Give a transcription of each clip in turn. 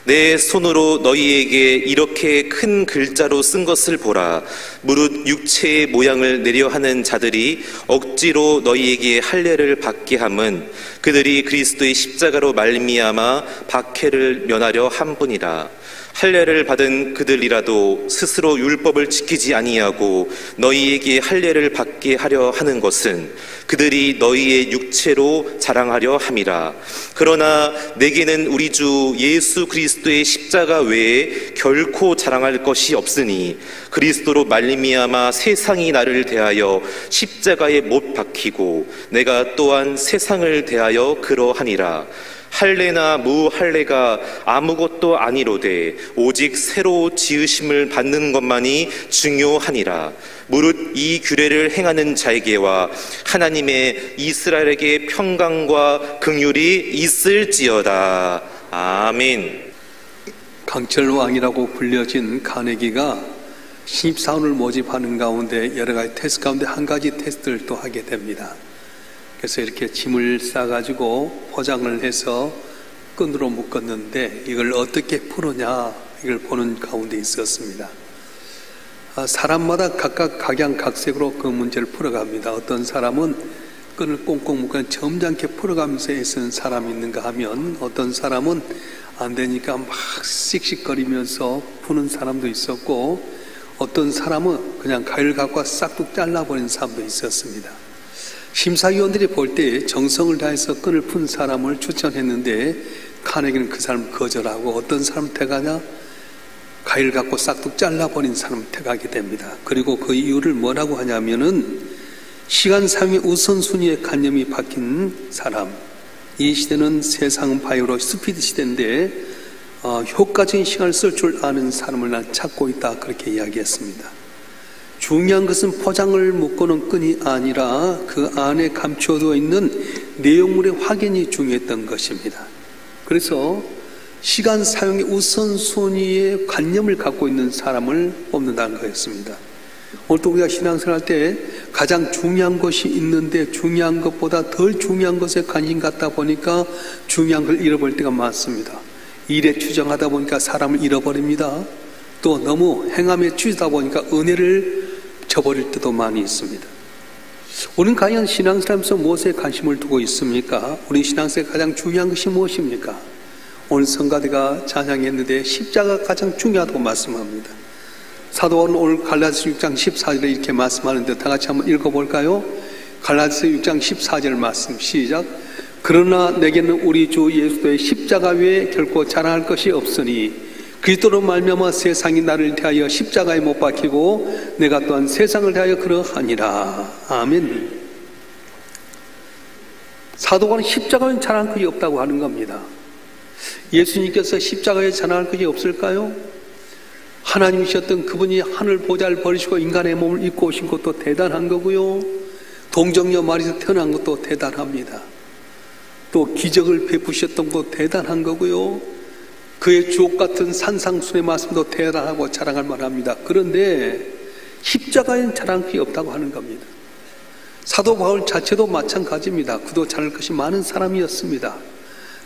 내 손으로 너희에게 이렇게 큰 글자로 쓴 것을 보라. 무릇 육체의 모양을 내려 하는 자들이 억지로 너희에게 할례를 받게 함은 그들이 그리스도의 십자가로 말미암아 박해를 면하려 함뿐이라. 할례를 받은 그들이라도 스스로 율법을 지키지 아니하고 너희에게 할례를 받게 하려 하는 것은 그들이 너희의 육체로 자랑하려 함이라. 그러나 내게는 우리 주 예수 그리스도의 십자가 외에 결코 자랑할 것이 없으니 그리스도로 말미암아 세상이 나를 대하여 십자가에 못 박히고 내가 또한 세상을 대하여 그러하니라. 할례나 무할례가 아무것도 아니로되 오직 새로 지으심을 받는 것만이 중요하니라. 무릇 이 규례를 행하는 자에게와 하나님의 이스라엘에게 평강과 긍휼이 있을지어다. 아멘. 강철 왕이라고 불려진 카네기가 신입사원을 모집하는 가운데 여러 가지 테스트 가운데 한 가지 테스트를 또 하게 됩니다. 그래서 이렇게 짐을 싸가지고 포장을 해서 끈으로 묶었는데 이걸 어떻게 풀느냐 이걸 보는 가운데 있었습니다. 사람마다 각각 각양각색으로 그 문제를 풀어갑니다. 어떤 사람은 끈을 꽁꽁 묶어 점잖게 풀어가면서 애쓰는 사람이 있는가 하면 어떤 사람은 안 되니까 막 씩씩거리면서 푸는 사람도 있었고 어떤 사람은 그냥 가위를 갖고 싹둑 잘라버리는 사람도 있었습니다. 심사위원들이 볼 때 정성을 다해서 끈을 푼 사람을 추천했는데 카네기는 그 사람을 거절하고 어떤 사람 택하냐? 가위를 갖고 싹둑 잘라버린 사람을 택하게 됩니다. 그리고 그 이유를 뭐라고 하냐면은 시간 삶의 우선순위의 관념이 바뀐 사람. 이 시대는 세상 바이오로 스피드 시대인데 효과적인 시간을 쓸 줄 아는 사람을 난 찾고 있다 그렇게 이야기했습니다. 중요한 것은 포장을 묶고는 끈이 아니라 그 안에 감춰져 있는 내용물의 확인이 중요했던 것입니다. 그래서 시간 사용의 우선순위의 관념을 갖고 있는 사람을 뽑는다는 거였습니다. 오늘도 우리가 신앙생활 할 때 가장 중요한 것이 있는데 중요한 것보다 덜 중요한 것에 관심 갖다 보니까 중요한 걸 잃어버릴 때가 많습니다. 일에 추정하다 보니까 사람을 잃어버립니다. 또 너무 행함에 취하다 보니까 은혜를 저버릴 때도 많이 있습니다. 우리는 과연 신앙생활에서 무엇에 관심을 두고 있습니까? 우리 신앙생활에 가장 중요한 것이 무엇입니까? 오늘 성가대가 찬양했는데 십자가가 가장 중요하다고 말씀합니다. 사도 바울은 오늘 갈라디아서 6장 14절에 이렇게 말씀하는데 다 같이 한번 읽어볼까요? 갈라디아서 6장 14절 말씀 시작. 그러나 내게는 우리 주 예수의 십자가 외에 결코 자랑할 것이 없으니 그리스도로 말미암아 세상이 나를 대하여 십자가에 못 박히고 내가 또한 세상을 대하여 그러하니라. 아멘. 사도 바울은 십자가에 자랑할 것이 없다고 하는 겁니다. 예수님께서 십자가에 자랑할 것이 없을까요? 하나님이셨던 그분이 하늘 보좌를 버리시고 인간의 몸을 입고 오신 것도 대단한 거고요. 동정녀 마리아에서 태어난 것도 대단합니다. 또 기적을 베푸셨던 것도 대단한 거고요. 그의 주옥 같은 산상순의 말씀도 대단하고 자랑할 만합니다. 그런데 십자가엔 자랑할 것이 없다고 하는 겁니다. 사도 바울 자체도 마찬가지입니다. 그도 자랑할 것이 많은 사람이었습니다.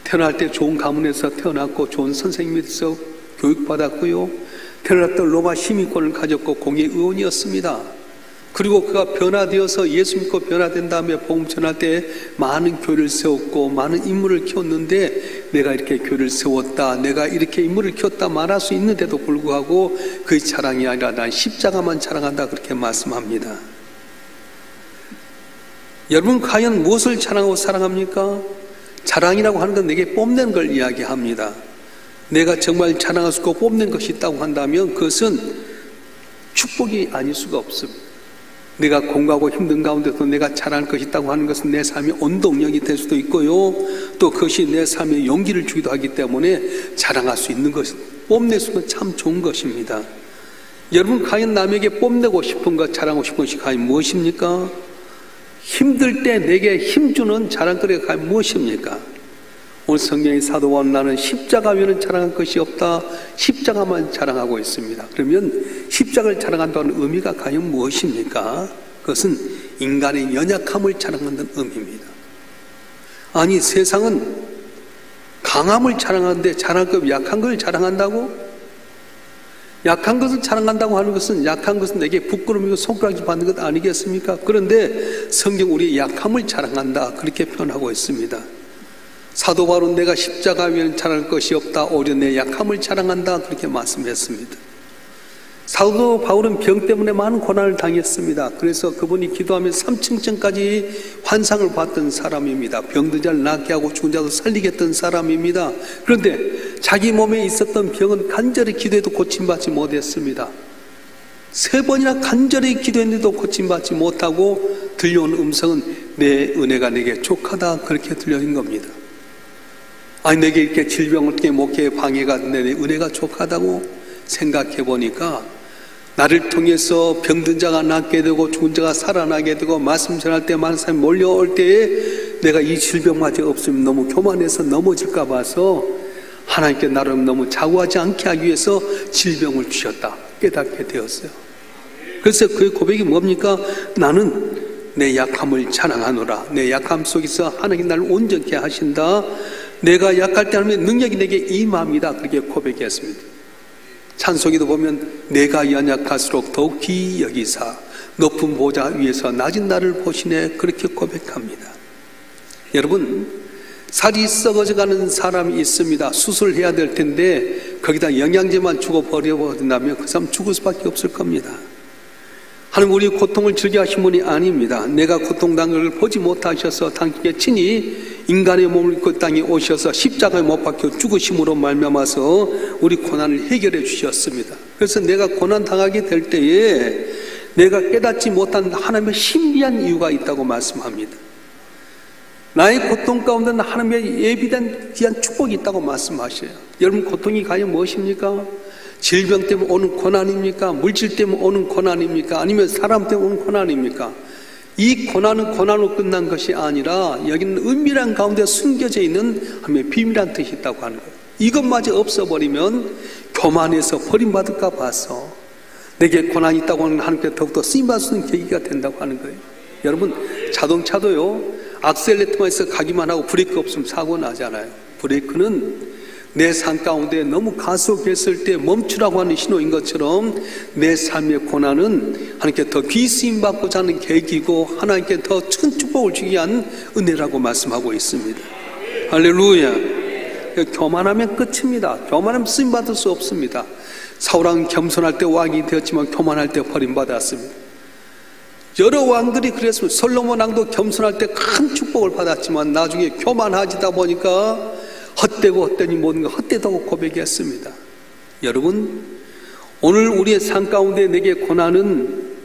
태어날 때 좋은 가문에서 태어났고 좋은 선생님에서 교육받았고요. 태어날 때 로마 시민권을 가졌고 공의 의원이었습니다. 그리고 그가 변화되어서 예수 믿고 변화된 다음에 복음 전할 때 많은 교회를 세웠고 많은 인물을 키웠는데 내가 이렇게 교회를 세웠다, 내가 이렇게 인물을 키웠다 말할 수 있는데도 불구하고 그의 자랑이 아니라 난 십자가만 자랑한다 그렇게 말씀합니다. 여러분 과연 무엇을 자랑하고 사랑합니까? 자랑이라고 하는 건 내게 뽐낸 걸 이야기합니다. 내가 정말 자랑할 수 있고 뽐낸 것이 있다고 한다면 그것은 축복이 아닐 수가 없습니다. 내가 공부하고 힘든 가운데서 내가 자랑할 것이 있다고 하는 것은 내 삶의 원동력이 될 수도 있고요. 또 그것이 내 삶에 용기를 주기도 하기 때문에 자랑할 수 있는 것, 뽐낼 수 있는 참 좋은 것입니다. 여러분 과연 남에게 뽐내고 싶은 것, 자랑하고 싶은 것이 과연 무엇입니까? 힘들 때 내게 힘주는 자랑거리가 과연 무엇입니까? 오늘 성경의 사도 바울은 나는 십자가 외에는 자랑할 것이 없다. 십자가만 자랑하고 있습니다. 그러면 십자가를 자랑한다는 의미가 과연 무엇입니까? 그것은 인간의 연약함을 자랑한다는 의미입니다. 아니 세상은 강함을 자랑하는데 자랑할 것 약한 걸 자랑한다고? 약한 것을 자랑한다고 하는 것은 약한 것은 내게 부끄러움이고 손가락이 받는 것 아니겠습니까? 그런데 성경 우리의 약함을 자랑한다 그렇게 표현하고 있습니다. 사도 바울은 내가 십자가 위에는 자랑할 것이 없다 오히려 내 약함을 자랑한다 그렇게 말씀했습니다. 사도 바울은 병 때문에 많은 고난을 당했습니다. 그래서 그분이 기도하며 3층까지 환상을 봤던 사람입니다. 병든 자를 낫게 하고 죽은 자도 살리게 했던 사람입니다. 그런데 자기 몸에 있었던 병은 간절히 기도해도 고침받지 못했습니다. 3번이나 간절히 기도했는데도 고침받지 못하고 들려온 음성은 내 은혜가 내게 족하다 그렇게 들려온 겁니다. 아니 내게 이렇게 질병을 목회에 방해가 내 은혜가 족하다고 생각해 보니까 나를 통해서 병든 자가 낫게 되고 죽은 자가 살아나게 되고 말씀 전할 때 많은 사람이 몰려올 때에 내가 이 질병마저 없으면 너무 교만해서 넘어질까 봐서 하나님께 나를 너무 자고하지 않게 하기 위해서 질병을 주셨다 깨닫게 되었어요. 그래서 그 고백이 뭡니까? 나는 내 약함을 자랑하노라. 내 약함 속에서 하나님 나를 온전케 하신다. 내가 약할 때 하나님의 능력이 내게 임합니다. 그렇게 고백했습니다. 찬송에도 보면 내가 연약할수록 더욱 귀히 여기사 높은 보좌 위에서 낮은 나를 보시네 그렇게 고백합니다. 여러분 살이 썩어져가는 사람이 있습니다. 수술해야 될 텐데 거기다 영양제만 주고 버려버린다면 그 사람 죽을 수밖에 없을 겁니다. 하나님 우리 고통을 즐겨 하신 분이 아닙니다. 내가 고통당한 것을 보지 못하셔서 당신께 친히 인간의 몸을 입고 땅에 오셔서 십자가에 못 박혀 죽으심으로 말미암아서 우리 고난을 해결해 주셨습니다. 그래서 내가 고난 당하게 될 때에 내가 깨닫지 못한 하나님의 신비한 이유가 있다고 말씀합니다. 나의 고통 가운데는 하나님의 예비된 귀한 축복이 있다고 말씀하셔요. 여러분 고통이 과연 무엇입니까? 질병 때문에 오는 고난입니까? 물질 때문에 오는 고난입니까? 아니면 사람 때문에 오는 고난입니까? 이 고난은 고난으로 끝난 것이 아니라 여기는 은밀한 가운데 숨겨져 있는 하나님의 비밀한 뜻이 있다고 하는 거예요. 이것마저 없어버리면 교만해서 버림받을까 봐서 내게 고난이 있다고 하는 하나님께 더욱더 쓰임받을 수 있는 계기가 된다고 하는 거예요. 여러분 자동차도요 악셀레터만 있어 가기만 하고 브레이크 없으면 사고 나잖아요. 브레이크는 내 삶 가운데 너무 가속했을 때 멈추라고 하는 신호인 것처럼 내 삶의 고난은 하나님께 더 귀히 쓰임받고자 하는 계기고 하나님께 더 큰 축복을 주기 위한 은혜라고 말씀하고 있습니다. 할렐루야. 교만하면 끝입니다. 교만하면 쓰임받을 수 없습니다. 사울왕은 겸손할 때 왕이 되었지만 교만할 때 버림받았습니다. 여러 왕들이 그랬습니다. 솔로몬 왕도 겸손할 때 큰 축복을 받았지만 나중에 교만하지다 보니까 헛되고 헛되니 모든 것 헛되다고 고백했습니다. 여러분 오늘 우리의 삶 가운데 내게 고난은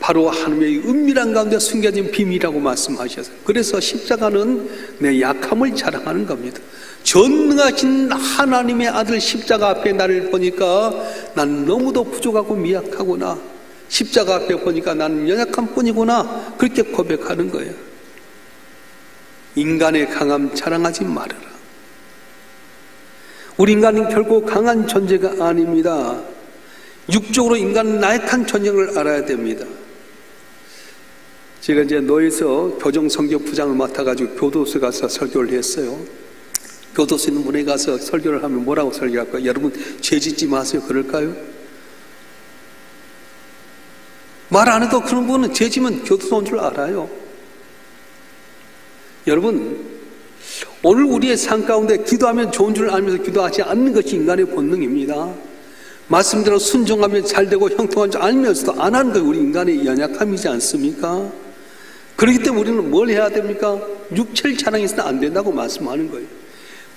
바로 하나님의 은밀한 가운데 숨겨진 비밀이라고 말씀하셨어요. 그래서 십자가는 내 약함을 자랑하는 겁니다. 전능하신 하나님의 아들 십자가 앞에 나를 보니까 난 너무도 부족하고 미약하구나. 십자가 앞에 보니까 나는 연약한 뿐이구나. 그렇게 고백하는 거예요. 인간의 강함 자랑하지 말아라. 우리 인간은 결코 강한 존재가 아닙니다. 육적으로 인간은 나약한 존재를 알아야 됩니다. 제가 이제 노예에서 교정성교 부장을 맡아가지고 교도소에 가서 설교를 했어요. 교도소에 있는 분에 가서 설교를 하면 뭐라고 설교할까요? 여러분 죄 짓지 마세요 그럴까요? 말 안 해도 그런 분은 죄 지면 교도소 온 줄 알아요. 여러분 오늘 우리의 삶 가운데 기도하면 좋은 줄 알면서 기도하지 않는 것이 인간의 본능입니다. 말씀대로 순종하면 잘되고 형통한 줄 알면서도 안 하는 게 우리 인간의 연약함이지 않습니까? 그렇기 때문에 우리는 뭘 해야 됩니까? 육체를 자랑해서는 안 된다고 말씀하는 거예요.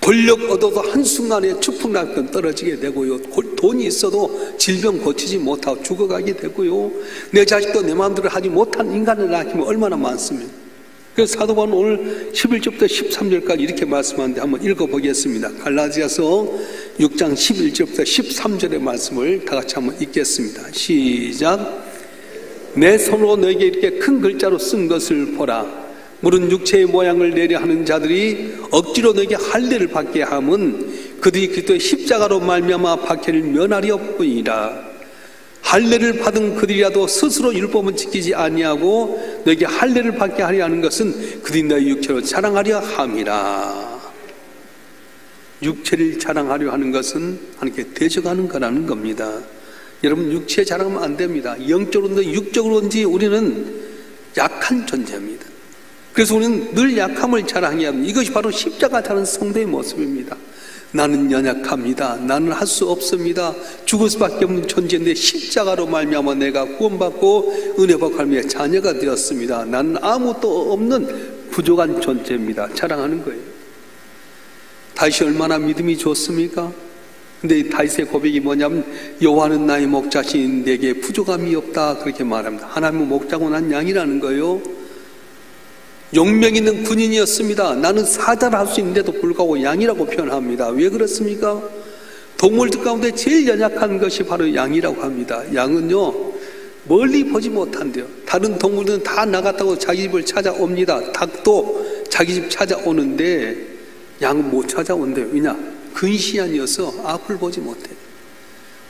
권력 얻어도 한순간에 추풍낙엽 떨어지게 되고요. 돈이 있어도 질병 고치지 못하고 죽어가게 되고요. 내 자식도 내 마음대로 하지 못한 인간을 낳기면 얼마나 많습니까? 그래서 사도 바울은 오늘 11절부터 13절까지 이렇게 말씀하는데 한번 읽어보겠습니다. 갈라디아서 6장 11절부터 13절의 말씀을 다 같이 한번 읽겠습니다. 시작. 내 손으로 너에게 이렇게 큰 글자로 쓴 것을 보라. 물은 육체의 모양을 내려 하는 자들이 억지로 너에게 할례를 받게 함은 그들이 그리스도의 십자가로 말미암아 박해를 면하려뿐이라. 할례를 받은 그들이라도 스스로 율법은 지키지 아니하고 너에게 할례를 받게 하려 하는 것은 그들이 너의 육체로 자랑하려 함이라. 육체를 자랑하려 하는 것은 하나님께 대적하는 거라는 겁니다. 여러분, 육체 자랑하면 안 됩니다. 영적으로든지 육적으로든지 우리는 약한 존재입니다. 그래서 우리는 늘 약함을 자랑해야 합니다. 이것이 바로 십자가 자는 성도의 모습입니다. 나는 연약합니다. 나는 할 수 없습니다. 죽을 수밖에 없는 존재인데 십자가로 말미암아 내가 구원받고 은혜 받고 하나님의 자녀가 되었습니다. 나는 아무것도 없는 부족한 존재입니다. 자랑하는 거예요. 다윗이 얼마나 믿음이 좋습니까? 근데 이 다윗의 고백이 뭐냐면 여호와는 나의 목자신 내게 부족함이 없다 그렇게 말합니다. 하나님은 목자고 난 양이라는 거예요. 용명 있는 군인이었습니다. 나는 사자를 할 수 있는데도 불구하고 양이라고 표현합니다. 왜 그렇습니까? 동물들 가운데 제일 연약한 것이 바로 양이라고 합니다. 양은요 멀리 보지 못한대요. 다른 동물들은 다 나갔다고 자기 집을 찾아옵니다. 닭도 자기 집 찾아오는데 양은 못 찾아온대요. 왜냐? 근시안이어서 앞을 보지 못해.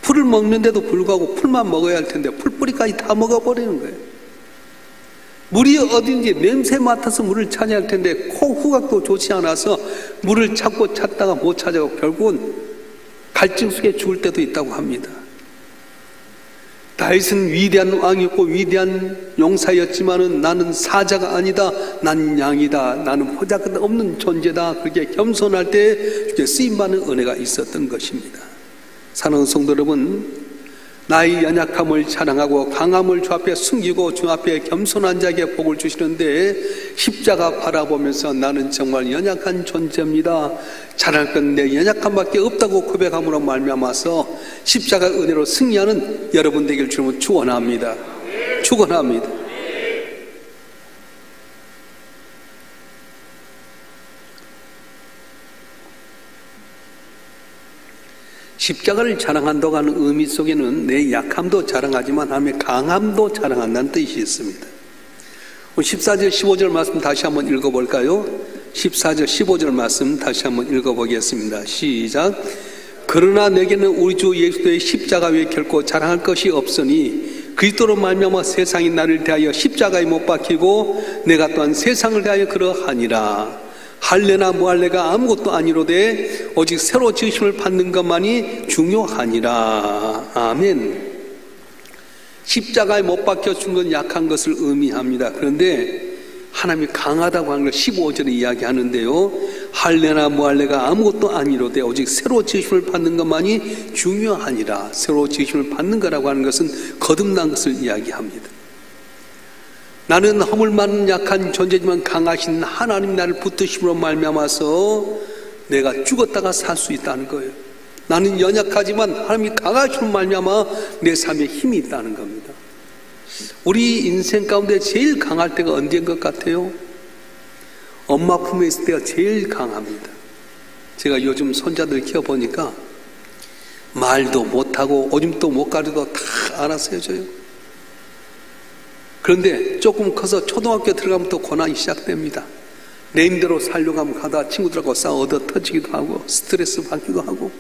풀을 먹는데도 불구하고 풀만 먹어야 할 텐데 풀뿌리까지 다 먹어버리는 거예요. 물이 어딘지 냄새 맡아서 물을 찾아야 할 텐데 코 후각도 좋지 않아서 물을 찾고 찾다가 못 찾아고 결국은 갈증 속에 죽을 때도 있다고 합니다. 다윗은 위대한 왕이었고 위대한 용사였지만은 나는 사자가 아니다. 난 양이다. 나는 보잘것없는 존재다. 그렇게 겸손할 때 쓰임받는 은혜가 있었던 것입니다. 사랑하는 성도 여러분, 나의 연약함을 자랑하고 강함을 주 앞에 숨기고 주 앞에 겸손한 자에게 복을 주시는데 십자가 바라보면서 나는 정말 연약한 존재입니다. 자랑할 건 내 연약함밖에 없다고 고백함으로 말미암아서 십자가 은혜로 승리하는 여러분 되길 주님은 축원합니다. 축원합니다. 십자가를 자랑한다고 하는 의미 속에는 내 약함도 자랑하지만 하나님의 강함도 자랑한다는 뜻이 있습니다. 14절 15절 말씀 다시 한번 읽어볼까요? 14절 15절 말씀 다시 한번 읽어보겠습니다. 시작. 그러나 내게는 우리 주 예수의 십자가 외에 결코 자랑할 것이 없으니 그리스도로 말미암아 세상이 나를 대하여 십자가에 못 박히고 내가 또한 세상을 대하여 그러하니라. 할례나 무할례가 아무것도 아니로되 오직 새로 지으심을 받는 것만이 중요하니라. 아멘. 십자가에 못 박혀 준 건 약한 것을 의미합니다. 그런데 하나님이 강하다고 하는 걸 15절에 이야기하는데요. 할례나 무할례가 아무것도 아니로되 오직 새로 지으심을 받는 것만이 중요하니라. 새로 지으심을 받는 거라고 하는 것은 거듭난 것을 이야기합니다. 나는 허물 많은 약한 존재지만 강하신 하나님 나를 붙드심으로 말미암아서 내가 죽었다가 살 수 있다는 거예요. 나는 연약하지만 하나님이 강하심으로 말미암아 내 삶에 힘이 있다는 겁니다. 우리 인생 가운데 제일 강할 때가 언제인 것 같아요? 엄마 품에 있을 때가 제일 강합니다. 제가 요즘 손자들 키워보니까 말도 못하고 오줌도 못 가려도 다 알아서 해줘요. 그런데 조금 커서 초등학교 들어가면 또 고난이 시작됩니다. 내 힘대로 살려고 하면 가다 친구들하고 싸워 얻어 터지기도 하고 스트레스 받기도 하고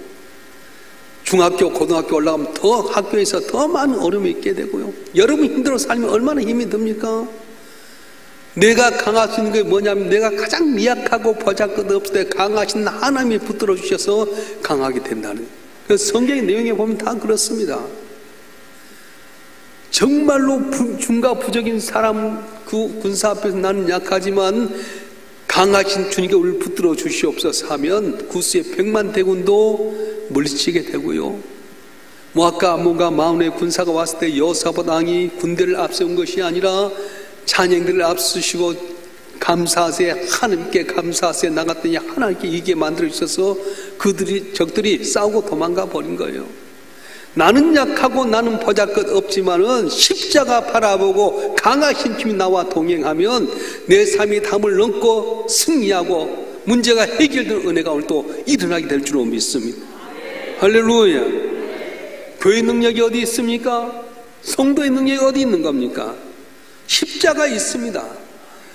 중학교, 고등학교 올라가면 더 학교에서 더 많은 어려움이 있게 되고요. 여러분 힘들어 살면 얼마나 힘이 듭니까? 내가 강할 수 있는 게 뭐냐면 내가 가장 미약하고 보잘것없을 때 강하신 하나님이 붙들어 주셔서 강하게 된다는. 그래서 성경의 내용에 보면 다 그렇습니다. 정말로 중과 부적인 사람 그 군사 앞에서 나는 약하지만 강하신 주님께 우리를 붙들어 주시옵소서 하면 구스의 100만 대군도 물리치게 되고요. 모압과 암몬과 마온의 군사가 왔을 때 여호사밧 왕이 군대를 앞세운 것이 아니라 찬양들을 앞서시고 감사하세 하나님께 감사하세 나갔더니 하나님께 이기게 만들어 주셔서 적들이 싸우고 도망가 버린 거예요. 나는 약하고 나는 보잘것 없지만은 십자가 바라보고 강하신 힘이 나와 동행하면 내 삶이 담을 넘고 승리하고 문제가 해결될 은혜가 오늘 또 일어나게 될 줄로 믿습니다. 할렐루야. 교회의 능력이 어디 있습니까? 성도의 능력이 어디 있는 겁니까? 십자가 있습니다.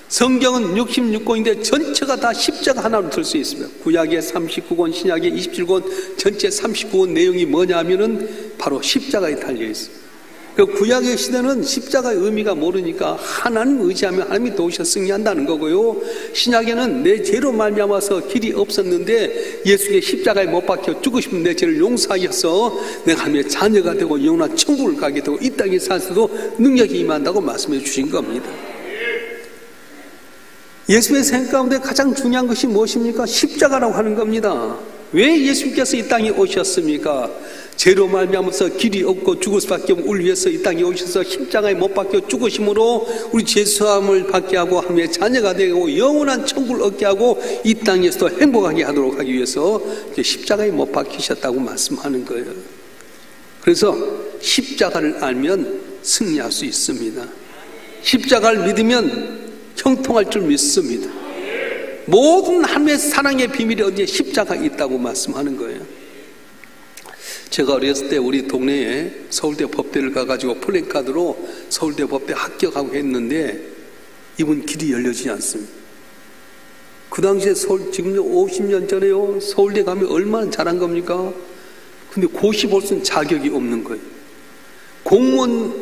성경은 66권인데 전체가 다 십자가 하나로 들 수 있습니다. 구약의 39권, 신약의 27권, 전체 39권 내용이 뭐냐면은 바로 십자가에 달려 있습니다. 그 구약의 시대는 십자가의 의미가 모르니까 하나님 의지하면 하나님이 도우셔 승리한다는 거고요. 신약에는 내 죄로 말미암아서 길이 없었는데 예수의 십자가에 못 박혀 죽으시면 내 죄를 용서하셔서 내가 하나님의 자녀가 되고 영원한 천국을 가게 되고 이 땅에 살수도 능력이 임한다고 말씀해 주신 겁니다. 예수의 생각 가운데 가장 중요한 것이 무엇입니까? 십자가라고 하는 겁니다. 왜 예수님께서 이 땅에 오셨습니까? 죄로 말미암아서 길이 없고 죽을 수밖에 없는 우리 위해서 이 땅에 오셔서 십자가에 못 박혀 죽으심으로 우리 죄사함을 받게 하고 하나님의 자녀가 되고 영원한 천국을 얻게 하고 이 땅에서도 행복하게 하도록 하기 위해서 십자가에 못 박히셨다고 말씀하는 거예요. 그래서 십자가를 알면 승리할 수 있습니다. 십자가를 믿으면 형통할 줄 믿습니다. 모든 하나님의 사랑의 비밀이 어디에 십자가에 있다고 말씀하는 거예요. 제가 어렸을 때 우리 동네에 서울대 법대를 가가지고 플랜카드로 서울대 법대 합격하고 했는데 이분 길이 열려지지 않습니다. 그 당시에 지금 50년 전에요. 서울대 가면 얼마나 잘한 겁니까? 근데 고시 볼 수는 자격이 없는 거예요. 공무원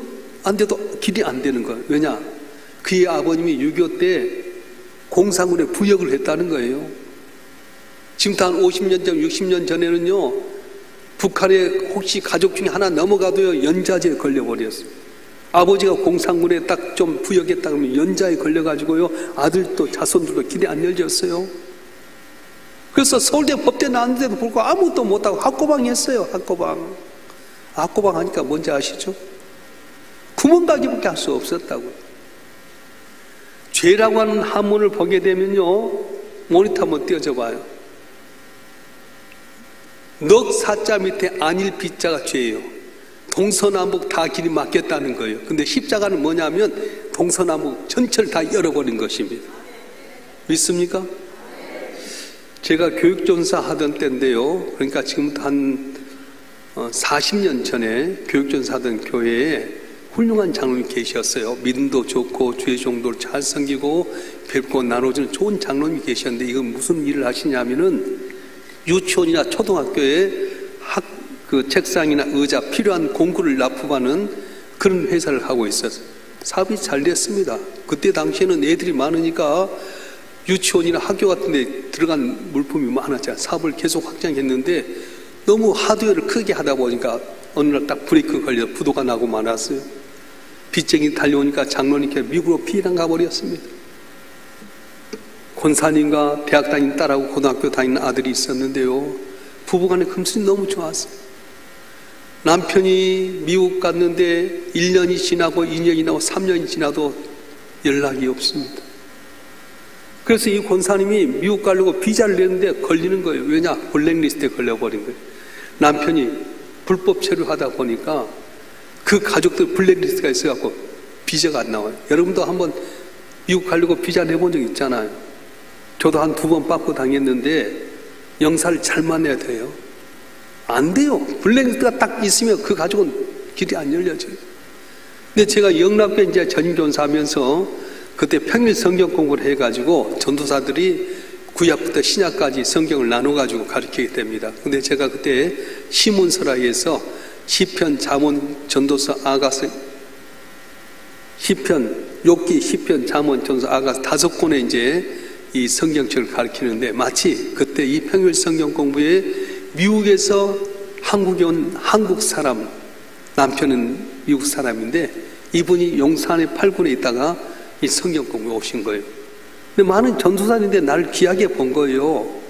안 돼도 길이 안 되는 거예요. 왜냐? 그의 아버님이 6.25 때 공산군에 부역을 했다는 거예요. 지금부터 한 50년 전, 60년 전에는요, 북한에 혹시 가족 중에 하나 넘어가도요, 연자제에 걸려버렸어요. 아버지가 공산군에 딱 좀 부역했다 그러면 연자에 걸려가지고요, 아들도 자손들도 길이 안 열렸어요. 그래서 서울대 법대 나왔는데도 불구하고 아무것도 못하고 학고방 했어요, 학고방. 학고방 하니까 뭔지 아시죠? 구멍가기밖에 할 수 없었다고요. 죄라고 하는 한문을 보게 되면요, 모니터 한번 띄워줘 봐요. 넉 사자 밑에 안일 비자가 죄예요. 동서남북 다 길이 막혔다는 거예요. 근데 십자가는 뭐냐면 동서남북 전체를 다 열어버린 것입니다. 믿습니까? 제가 교육전사 하던 때인데요, 그러니까 지금부터 한 40년 전에 교육전사 하던 교회에 훌륭한 장로님이 계셨어요. 믿음도 좋고 주의 종도를 잘 섬기고 뵙고 나눠주는 좋은 장로님이 계셨는데 이건 무슨 일을 하시냐면은 유치원이나 초등학교에 그 책상이나 의자 필요한 공구를 납품하는 그런 회사를 하고 있었어요. 사업이 잘 됐습니다. 그때 당시에는 애들이 많으니까 유치원이나 학교 같은 데 들어간 물품이 많았잖아요. 사업을 계속 확장했는데 너무 하드웨어를 크게 하다 보니까 어느 날 딱 브레이크 걸려 부도가 나고 말았어요. 빚쟁이 달려오니까 장로님께 미국으로 피난 가버렸습니다. 권사님과 대학 다니는 딸하고 고등학교 다니는 아들이 있었는데요, 부부간의 금슬이 너무 좋았어요. 남편이 미국 갔는데 1년이 지나고 2년이 지나고 3년이 지나도 연락이 없습니다. 그래서 이 권사님이 미국 가려고 비자를 내는데 걸리는 거예요. 왜냐? 블랙리스트에 걸려버린 거예요. 남편이 불법 체류하다 보니까 그 가족들 블랙리스트가 있어갖고 비자가 안 나와요. 여러분도 한번 미국 가려고 비자 내본 적 있잖아요. 저도 한 2번 빠꾸 당했는데 영사를 잘 만나야 돼요. 안 돼요. 블랙리스트가 딱 있으면 그 가족은 길이 안 열려져요. 근데 제가 영락교회 이제 전임전사 하면서 그때 평일 성경 공부를 해가지고 전도사들이 구약부터 신약까지 성경을 나눠가지고 가르치게 됩니다. 근데 제가 그때 시몬서라에서 시편, 잠언, 전도서, 아가서, 시편, 욥기, 시편, 잠언, 전도서, 아가서 5권의 이제 이 성경책을 가르치는데 마치 그때 이 평일 성경 공부에 미국에서 한국에 온 한국 사람, 남편은 미국 사람인데 이분이 용산의 8군에 있다가 이 성경 공부에 오신 거예요. 근데 많은 전도사인데 나를 귀하게 본 거예요.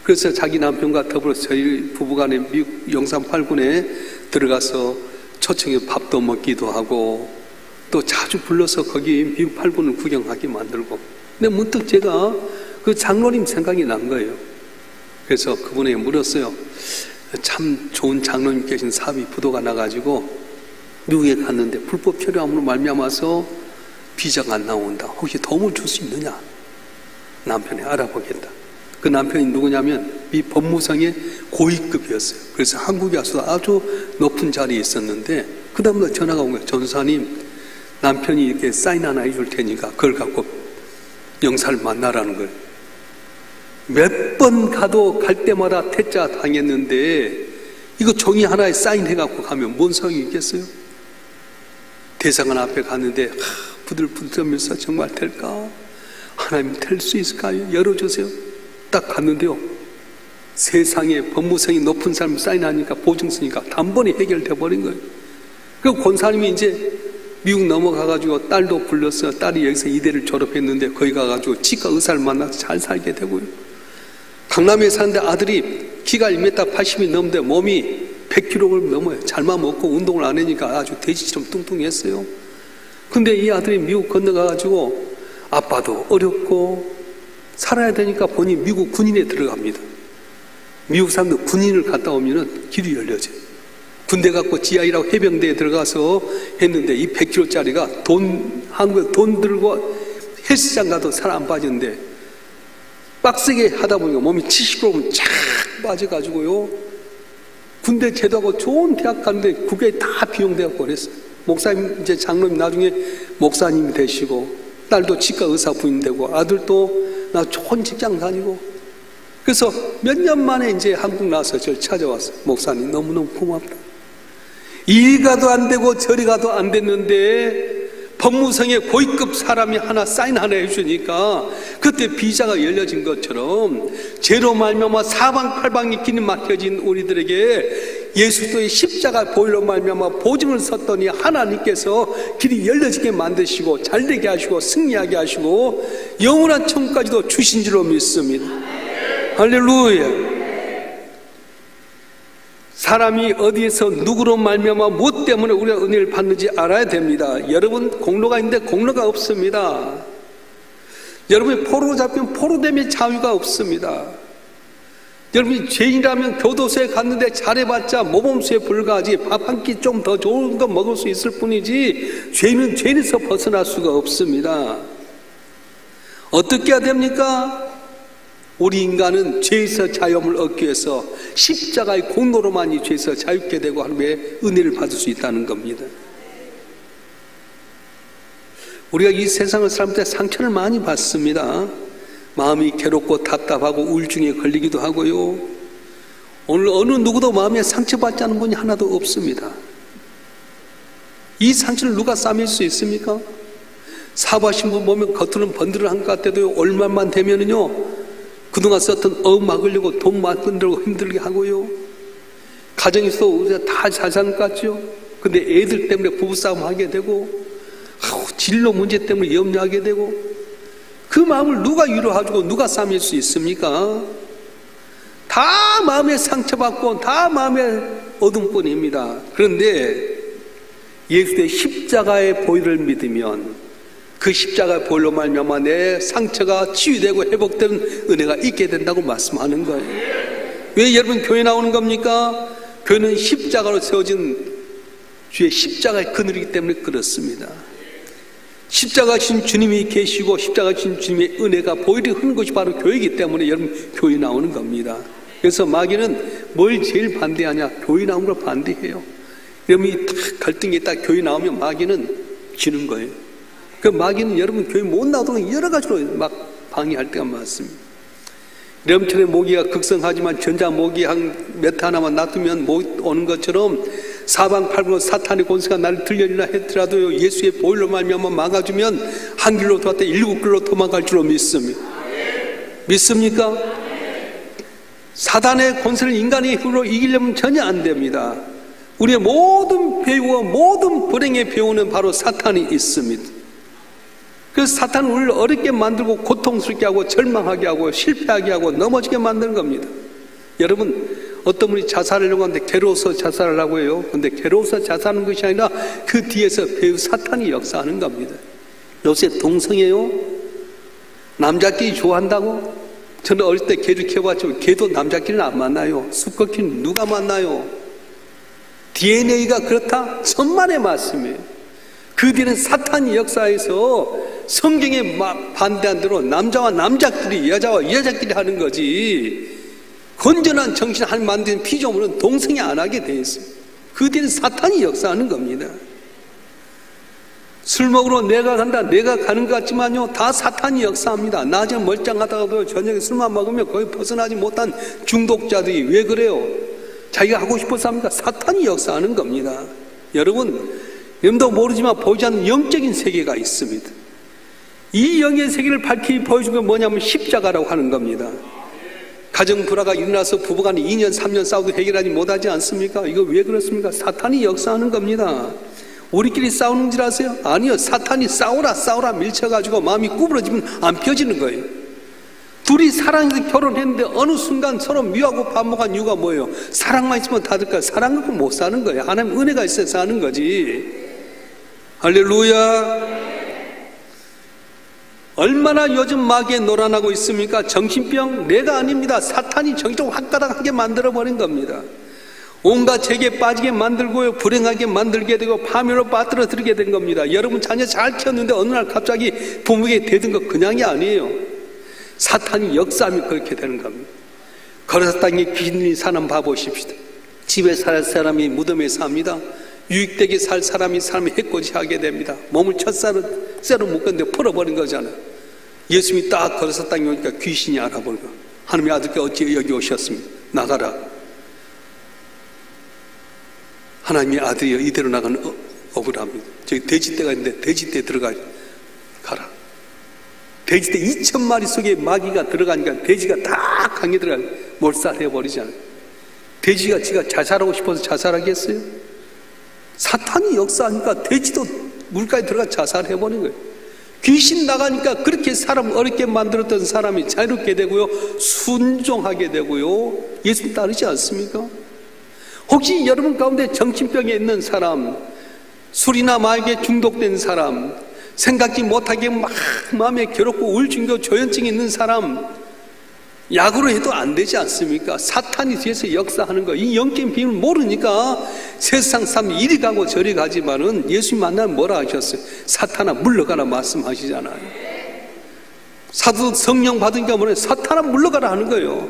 그래서 자기 남편과 더불어 저희 부부간에 미국 용산 8군에 들어가서 초청에 밥도 먹기도 하고 또 자주 불러서 거기 미국 8군을 구경하게 만들고. 근데 문득 제가 그 장로님 생각이 난 거예요. 그래서 그분에게 물었어요. 참 좋은 장로님 계신 사업이 부도가 나가지고 미국에 갔는데 불법 체류함으로 말미암아서 비자가 안 나온다. 혹시 도움을 줄 수 있느냐? 남편이 알아보겠다. 그 남편이 누구냐면 미 법무상의 고위급이었어요. 그래서 한국에 와서 아주 높은 자리에 있었는데 그 다음날 전화가 온 거예요. 전사님, 남편이 이렇게 사인 하나 해줄 테니까 그걸 갖고 영사를 만나라는 거예요. 몇 번 가도 갈 때마다 퇴짜 당했는데 이거 종이 하나에 사인해갖고 가면 뭔 소용이 있겠어요? 대사관 앞에 갔는데 부들부들 떨면서 정말 될까? 하나님 될 수 있을까요? 열어주세요. 딱 갔는데요, 세상에 법무성이 높은 사람 사인하니까 보증 쓰니까 단번에 해결돼 버린 거예요. 그 권사님이 이제 미국 넘어가가지고 딸도 불렀어요. 딸이 여기서 이대를 졸업했는데 거기 가가지고 치과 의사를 만나서 잘 살게 되고요. 강남에 사는데 아들이 키가 1m 80이 넘는데 몸이 100kg를 넘어요. 잘만 먹고 운동을 안 하니까 아주 돼지처럼 뚱뚱했어요. 근데 이 아들이 미국 건너가가지고 아빠도 어렵고 살아야 되니까 본인이 미국 군인에 들어갑니다. 미국 사람들 군인을 갔다 오면은 길이 열려져요. 군대 갖고 GI라고 해병대에 들어가서 했는데 이 100kg짜리가 한국에 돈 들고 헬스장 가도 살 안 빠지는데 빡세게 하다 보니까 몸이 70kg면 쫙 빠져가지고요. 군대 제도하고 좋은 대학 가는데 그게 다 비용되고 그랬어요. 목사님, 이제 장로님 나중에 목사님이 되시고, 딸도 치과 의사 부인 되고, 아들도 나 좋은 직장 다니고. 그래서 몇 년 만에 이제 한국 나와서 저를 찾아왔어요. 목사님 너무너무 고맙다. 이리 가도 안 되고 저리 가도 안 됐는데 법무성에 고위급 사람이 하나 사인 하나 해주니까 그때 비자가 열려진 것처럼 죄로 말미암아 사방팔방이 길이 막혀진 우리들에게 예수도의 십자가 보혈로 말미암아 보증을 섰더니 하나님께서 길이 열려지게 만드시고 잘되게 하시고 승리하게 하시고 영원한 천국까지도 주신 줄로 믿습니다. 할렐루야. 사람이 어디에서 누구로 말미암아 무엇 때문에 우리가 은혜를 받는지 알아야 됩니다. 여러분, 공로가 있는데 공로가 없습니다. 여러분이 포로로 잡히면 포로됨의 자유가 없습니다. 여러분이 죄인이라면 교도소에 갔는데 잘해봤자 모범수에 불과하지 밥 한 끼 좀 더 좋은 거 먹을 수 있을 뿐이지 죄인은 죄인에서 벗어날 수가 없습니다. 어떻게 해야 됩니까? 우리 인간은 죄에서 자유함을 얻기 위해서 십자가의 공로로만 이 죄에서 자유케 되고 하나님의 은혜를 받을 수 있다는 겁니다. 우리가 이 세상을 살 때 상처를 많이 받습니다. 마음이 괴롭고 답답하고 우울증에 걸리기도 하고요. 오늘 어느 누구도 마음에 상처받지 않은 분이 하나도 없습니다. 이 상처를 누가 싸맬 수 있습니까? 사부하신 분 보면 겉으로는 번들한 것 같아도 얼마만 되면은요, 그동안 썼던 어음 막으려고 돈 만들고 힘들게 하고요. 가정에서 우리가 다 잘 사는 것 같죠? 근데 애들 때문에 부부싸움 하게 되고, 진로 문제 때문에 염려하게 되고, 그 마음을 누가 위로해주고 누가 싸맬 수 있습니까? 다 마음에 상처받고 다 마음에 어둠뿐입니다. 그런데 예수의 십자가의 보혈을 믿으면 그 십자가의 보혈로 말미암아 내 상처가 치유되고 회복되는 은혜가 있게 된다고 말씀하는 거예요. 왜 여러분 교회 나오는 겁니까? 교회는 십자가로 세워진 주의 십자가의 그늘이기 때문에 그렇습니다. 십자가신 주님이 계시고 십자가신 주님의 은혜가 보혈이 흐르는 것이 바로 교회이기 때문에 여러분 교회 나오는 겁니다. 그래서 마귀는 뭘 제일 반대하냐? 교회 나오는 걸 반대해요. 여러분이 딱 갈등이 딱 교회 나오면 마귀는 지는 거예요. 그 마귀는 여러분 교회 못 나오도록 여러 가지로 막 방해할 때가 많습니다. 여름철에 모기가 극성하지만 전자 모기 한 몇 하나만 놔두면 모기 오는 것처럼 사방팔방으로 사탄의 권세가 나를 들려리라 했더라도 예수의 보혈로 말미암아 막아주면 한 길로 돌았다 7길로 도망갈 줄로 믿습니다. 믿습니까? 사단의 권세를 인간의 힘으로 이기려면 전혀 안 됩니다. 우리의 모든 배후와 모든 불행의 배후는 바로 사탄이 있습니다. 그래서 사탄은 우리를 어렵게 만들고 고통스럽게 하고 절망하게 하고 실패하게 하고 넘어지게 만드는 겁니다. 여러분, 어떤 분이 자살하려고 하는데 괴로워서 자살하려고 해요. 그런데 괴로워서 자살하는 것이 아니라 그 뒤에서 배우 사탄이 역사하는 겁니다. 요새 동성애요? 남자끼리 좋아한다고? 저는 어릴 때 개를 키워봤지만 개도 남자끼리는 안 만나요. 수컷끼리는 누가 만나요? DNA가 그렇다? 천만의 말씀이에요. 그 뒤는 사탄이 역사에서 성경에 반대한 대로 남자와 남자끼리 여자와 여자끼리 하는 거지, 건전한 정신 하나님 만든 피조물은 동성애 안 하게 돼 있어요. 그 뒤는 사탄이 역사하는 겁니다. 술 먹으러 내가 간다, 내가 가는 것 같지만요, 다 사탄이 역사합니다. 낮에 멀쩡하다가도 저녁에 술만 먹으면 거의 벗어나지 못한 중독자들이 왜 그래요? 자기가 하고 싶어서 합니까? 사탄이 역사하는 겁니다. 여러분, 여러분도 모르지만 보이지 않는 영적인 세계가 있습니다. 이 영의 세계를 밝히 보여준 건 뭐냐면 십자가라고 하는 겁니다. 가정 불화가 일어나서 부부간에 2년 3년 싸워도 해결하지 못하지 않습니까? 이거 왜 그렇습니까? 사탄이 역사하는 겁니다. 우리끼리 싸우는 줄 아세요? 아니요, 사탄이 싸우라 밀쳐가지고 마음이 구부러지면 안 펴지는 거예요. 둘이 사랑해서 결혼했는데 어느 순간 서로 미워하고 반목한 이유가 뭐예요? 사랑만 있으면 다 될까요? 사랑 갖고 못 사는 거예요. 하나님 은혜가 있어야 사는 거지. 할렐루야. 얼마나 요즘 마귀에 놀아나고 있습니까? 정신병? 내가 아닙니다. 사탄이 정신을 확가닥하게 만들어버린 겁니다. 온갖 죄에 빠지게 만들고요, 불행하게 만들게 되고 파멸로 빠뜨려들게 된 겁니다. 여러분 자녀 잘 키웠는데 어느 날 갑자기 부모에게 대든 거 그냥이 아니에요. 사탄이 역사하면 그렇게 되는 겁니다. 거리사 땅에 귀신이 사람 봐보십시다. 집에 살 사람이 무덤에 삽니다. 유익되게 살 사람이 삶을 해코지하게 됩니다. 몸을 쇠로 묶었는데 풀어버린 거잖아요. 예수님이 딱 거리사 땅에 오니까 귀신이 알아보는 거예요. 하나님의 아들께 어찌 여기 오셨습니까? 나가라. 하나님의 아들이여, 이대로 나가는 억울합니다. 저기 돼지떼가 있는데 돼지떼 들어가라. 돼지떼 2,000마리 속에 마귀가 들어가니까 돼지가 다 강에 들어가 몰살해버리잖아요. 돼지가 지가 자살하고 싶어서 자살하겠어요? 사탄이 역사하니까 돼지도 물가에 들어가 자살해버린 거예요. 귀신 나가니까 그렇게 사람 어렵게 만들었던 사람이 자유롭게 되고요, 순종하게 되고요, 예수님 따르지 않습니까? 혹시 여러분 가운데 정신병에 있는 사람, 술이나 마약에 중독된 사람, 생각지 못하게 막 마음에 괴롭고 우울증과 조현증이 있는 사람, 약으로 해도 안 되지 않습니까? 사탄이 뒤에서 역사하는 거, 이 영적인 비밀을 모르니까 세상 사람 이리 가고 저리 가지만은 예수님 만나면 뭐라 하셨어요? 사탄아 물러가라 말씀하시잖아요. 사도 성령 받으니까 뭐래? 사탄아 물러가라 하는 거예요.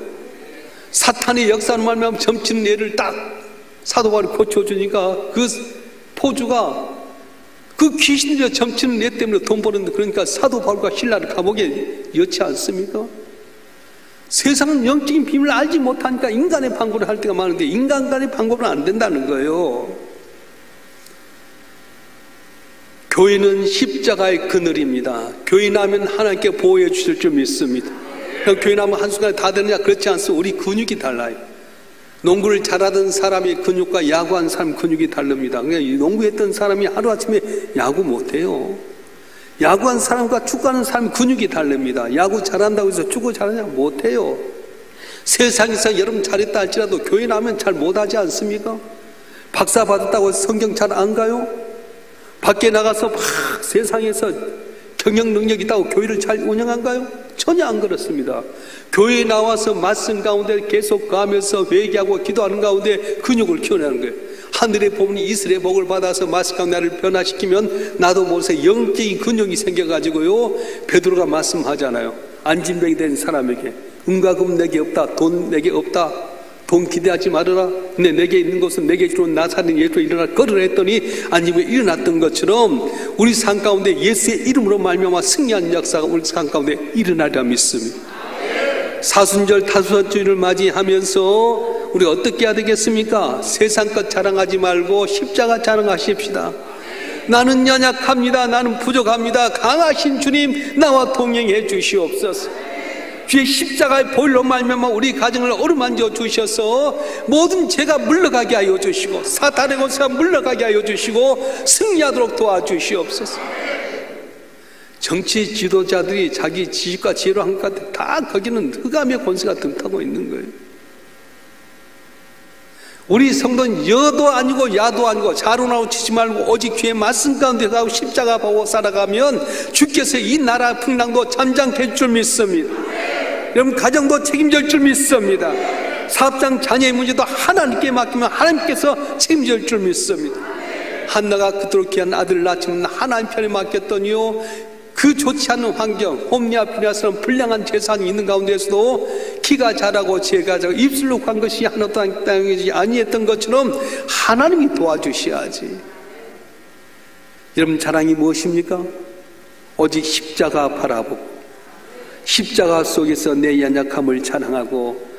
사탄의 역사는 말하면 점치는 애를 딱 사도바울이 고쳐주니까 그 포주가 그 귀신들이 점치는 애 때문에 돈 버는데, 그러니까 사도바울과 신라를 감옥에 넣지 않습니까? 세상은 영적인 비밀을 알지 못하니까 인간의 방법을 할 때가 많은데 인간간의 방법은 안 된다는 거예요. 교회는 십자가의 그늘입니다. 교회 나면 하나님께 보호해 주실 줄 믿습니다. 교회 나면 한순간에 다 되느냐? 그렇지 않습니다. 우리 근육이 달라요. 농구를 잘하던 사람의 근육과 야구한 사람 근육이 다릅니다. 그냥 농구했던 사람이 하루아침에 야구 못해요. 야구한 사람과 축구하는 사람 근육이 다릅니다. 야구 잘한다고 해서 축구 잘하냐? 못해요. 세상에서 여러분 잘했다 할지라도 교회 나면 잘 못하지 않습니까? 박사 받았다고 해서 성경 잘 안 가요? 밖에 나가서 막 세상에서 경영 능력이 있다고 교회를 잘 운영한가요? 전혀 안 그렇습니다. 교회에 나와서 말씀 가운데 계속 가면서 회개하고 기도하는 가운데 근육을 키워내는 거예요. 하늘의 봄이 이슬의 복을 받아서 말씀 가운데 나를 변화시키면 나도 모르게 영적인 근육이 생겨가지고요, 베드로가 말씀하잖아요. 안진병이 된 사람에게 은과 금 내게 없다, 돈 내게 없다, 돈 기대하지 말아라. 근데 내게 있는 것은 내게 주는 나사렛 예수로 일어나 걸으라 했더니 안진병이 일어났던 것처럼 우리 삶 가운데 예수의 이름으로 말미암아 승리하는 역사가 우리 삶 가운데 일어나리라 믿습니다. 사순절 다수절주일을 맞이하면서 우리 어떻게 해야 되겠습니까? 세상 것 자랑하지 말고 십자가 자랑하십시다. 나는 연약합니다. 나는 부족합니다. 강하신 주님 나와 동행해 주시옵소서. 주의 십자가의 보혈로 말미암아 우리 가정을 어루만져 주셔서 모든 죄가 물러가게 하여 주시고 사탄의 권세가 물러가게 하여 주시고 승리하도록 도와주시옵소서. 정치 지도자들이 자기 지식과 지혜로 한 것 같아 다 거기는 흑암의 권세가 등타고 있는 거예요. 우리 성도는 여도 아니고 야도 아니고 자로나고 치지 말고 오직 주의 말씀 가운데 가고 십자가 보고 살아가면 주께서 이 나라 풍랑도 잠잠케 할 줄 믿습니다. 여러분 가정도 책임질 줄 믿습니다. 사업장 자녀의 문제도 하나님께 맡기면 하나님께서 책임질 줄 믿습니다. 한나가 그토록 귀한 아들을 낳지만 하나님 편에 맡겼더니요, 그 좋지 않은 환경, 홈리아 피나스처럼 불량한 재산이 있는 가운데서도 키가 자라고 지혜가 자라고 입술로 간 것이 하나도 땅이지 아니했던 것처럼 하나님이 도와주셔야지. 여러분 자랑이 무엇입니까? 오직 십자가 바라보고 십자가 속에서 내 연약함을 찬양하고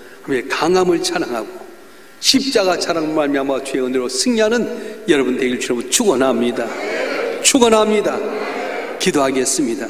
강함을 찬양하고 십자가 자랑 말미암아 주의 은혜로 승리하는 여러분 되길 주로 축원합니다. 축원합니다. 기도하겠습니다.